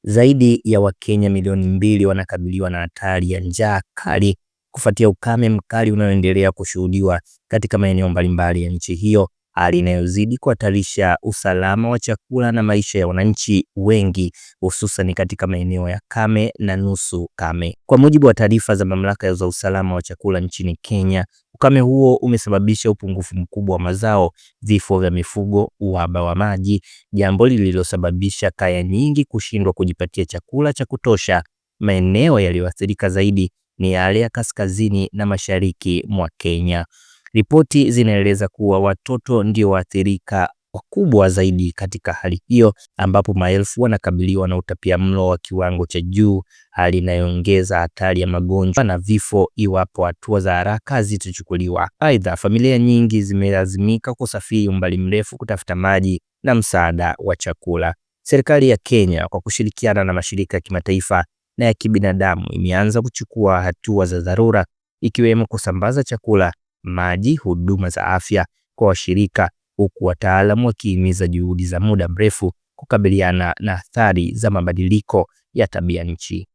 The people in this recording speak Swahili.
Zaidi ya Wakenya milioni 2 wanakabiliwa na hatari ya njaa kali kufuatia ukame mkali unaoendelea kushuhudiwa katika maeneo mbalimbali ya nchi hiyo, hali inayozidi kuhatarisha usalama wa chakula na maisha ya wananchi wengi, hususan katika maeneo ya kame na nusu kame. Kwa mujibu wa taarifa za mamlaka za usalama wa chakula nchini Kenya, ukame huo umesababisha upungufu mkubwa wa mazao, vifo vya mifugo, uhaba wa maji, jambo lililosababisha kaya nyingi kushindwa kujipatia chakula cha kutosha. Maeneo yaliyoathirika zaidi ni yale ya kaskazini na mashariki mwa Kenya. Ripoti zinaeleza kuwa watoto ndio waathirika wakubwa zaidi katika hali hiyo, ambapo maelfu wanakabiliwa na utapiamlo wa kiwango cha juu, hali inayoongeza hatari ya magonjwa na vifo iwapo hatua za haraka hazitachukuliwa. Aidha, familia nyingi zimelazimika kusafiri umbali mrefu kutafuta maji na msaada wa chakula. Serikali ya Kenya kwa kushirikiana na mashirika ya kimataifa na ya kibinadamu imeanza kuchukua hatua za dharura, ikiwemo kusambaza chakula, maji, huduma za afya kwa washirika, huku wataalamu wakihimiza juhudi za muda mrefu kukabiliana na athari za mabadiliko ya tabia nchi.